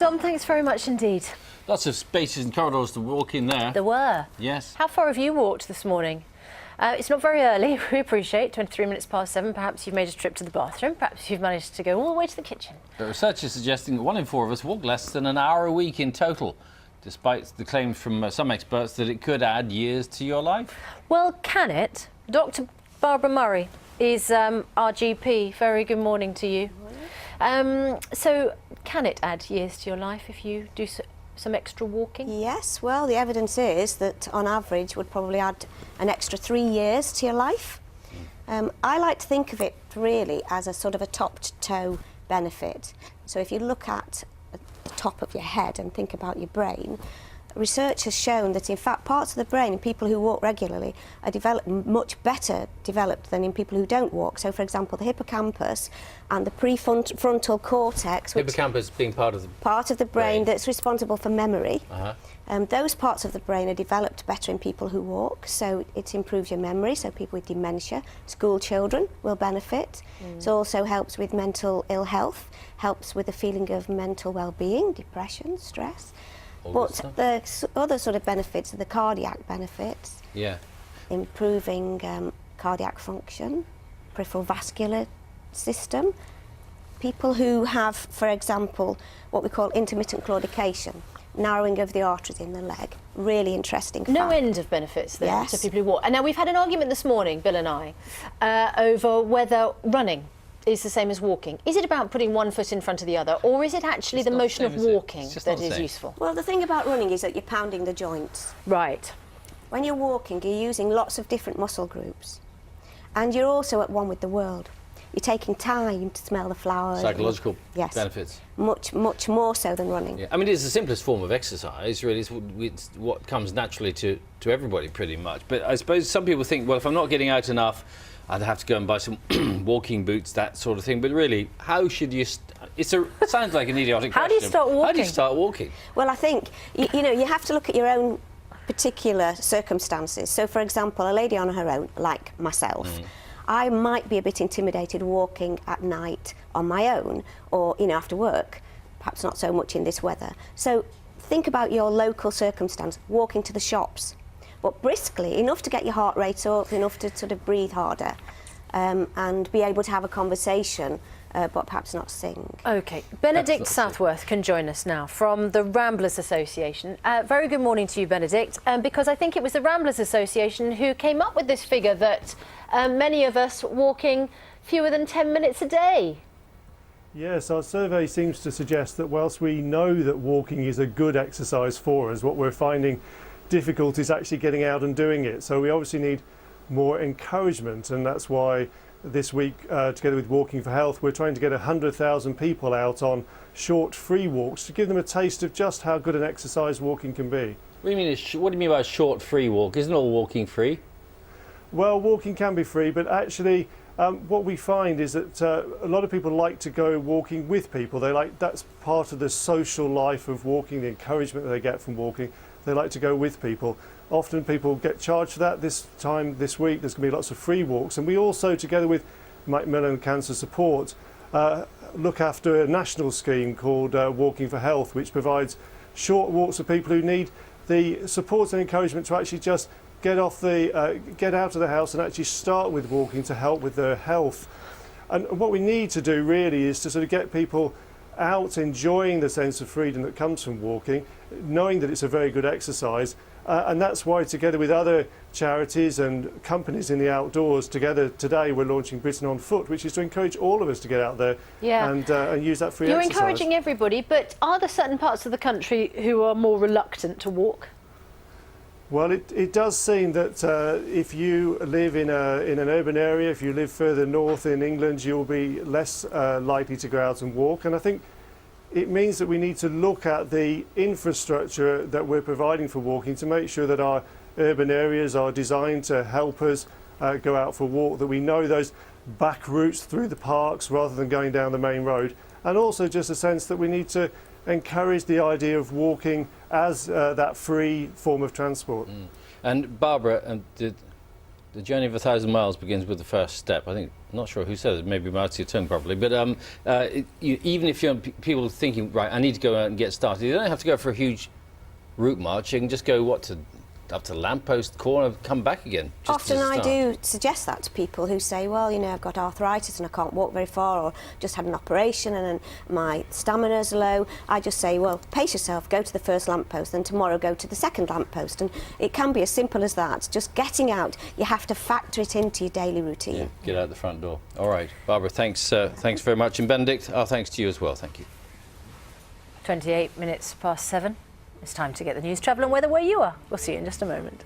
Dom, thanks very much indeed. Lots of spaces and corridors to walk in there. There were. Yes. How far have you walked this morning? It's not very early, we appreciate, 23 minutes past 7. Perhaps you've made a trip to the bathroom, perhaps you've managed to go all the way to the kitchen. The research is suggesting that 1 in 4 of us walk less than an hour a week in total, despite the claims from some experts that it could add years to your life. Well, can it? Dr. Barbara Murray is our GP. Very good morning to you. So, can it add years to your life if you do some extra walking? Yes, well, the evidence is that on average would probably add an extra 3 years to your life. I like to think of it really as a sort of a top-to-toe benefit. So if you look at the top of your head and think about your brain, research has shown that in fact parts of the brain in people who walk regularly are much better developed than in people who don't walk. So for example the hippocampus and the prefrontal cortex, which Hippocampus being part of the brain that's responsible for memory. Those parts of the brain are developed better in people who walk, so it improves your memory. So people with dementia, school children will benefit. It also helps with mental ill health, helps with the feeling of mental well-being, depression, stress. But the other sort of benefits are the cardiac benefits. Yeah. Improving cardiac function, peripheral vascular system. People who have, for example, what we call intermittent claudication, narrowing of the arteries in the leg. Really interesting fact. No end of benefits then Yes. to people who walk. And now we've had an argument this morning, Bill and I, over whether running is the same as walking. Is it about putting one foot in front of the other, or is it actually the motion of walking that is useful? Well, the thing about running is that you're pounding the joints. Right. When you're walking, you're using lots of different muscle groups. And you're also at one with the world. You're taking time to smell the flowers. Psychological Yes. benefits. Much more so than running. Yeah. I mean, it's the simplest form of exercise, really. It's what comes naturally to everybody, pretty much. But I suppose some people think, well, if I'm not getting out enough, I'd have to go and buy some walking boots, that sort of thing. But really, how should you... it sounds like an idiotic question. How do you start walking? How do you start walking? Well, I think, you know, you have to look at your own particular circumstances. So, for example, a lady on her own, like myself, I might be a bit intimidated walking at night on my own or, you know, after work, perhaps not so much in this weather. So think about your local circumstance, walking to the shops, but briskly, enough to get your heart rate up, enough to sort of breathe harder and be able to have a conversation, but perhaps not sing. OK, Benedict Southworth can join us now from the Ramblers Association. Very good morning to you, Benedict, because I think it was the Ramblers Association who came up with this figure that many of us walking fewer than 10 minutes a day. Yes, our survey seems to suggest that whilst we know that walking is a good exercise for us, what we're finding difficult is actually getting out and doing it. So we obviously need more encouragement, and that's why this week, together with Walking for Health, we're trying to get 100,000 people out on short free walks to give them a taste of just how good an exercise walking can be. What do you mean by a short free walk? Isn't all walking free? Well, walking can be free, but actually what we find is that a lot of people like to go walking with people. That's part of the social life of walking, the encouragement that they get from walking. They like to go with people. Often people get charged for that. This week, there's going to be lots of free walks. And we also, together with Macmillan Cancer Support, look after a national scheme called Walking for Health, which provides short walks for people who need the support and encouragement to actually just get out of the house and actually start with walking to help with their health. And what we need to do really is to sort of get people out enjoying the sense of freedom that comes from walking, knowing that it's a very good exercise, and that's why, together with other charities and companies in the outdoors, together today we're launching Britain on Foot, which is to encourage all of us to get out there and use that free exercise. You're encouraging everybody, but are there certain parts of the country who are more reluctant to walk? Well, it does seem that if you live in an urban area, if you live further north in England, you'll be less likely to go out and walk. And I think it means that we need to look at the infrastructure that we're providing for walking to make sure that our urban areas are designed to help us go out for a walk, that we know those back routes through the parks rather than going down the main road. And also just a sense that we need to encourage the idea of walking as that free form of transport. And Barbara, the journey of 1,000 miles begins with the first step. I think, not sure who said it, maybe Mao Zedong probably, but even if you're people thinking, right, I need to go out and get started, you don't have to go for a huge route march. You can just go, up to the lamppost corner, come back again. Often I do suggest that to people who say, well, you know, I've got arthritis and I can't walk very far, or just had an operation and my stamina's low. I just say, well, pace yourself, go to the first lamppost, then tomorrow go to the second lamppost. And it can be as simple as that. Just getting out, you have to factor it into your daily routine. Yeah, get out the front door. All right, Barbara, thanks very much. And Benedict, our thanks to you as well. Thank you. 28 minutes past 7. It's time to get the news, travel and weather where you are. We'll see you in just a moment.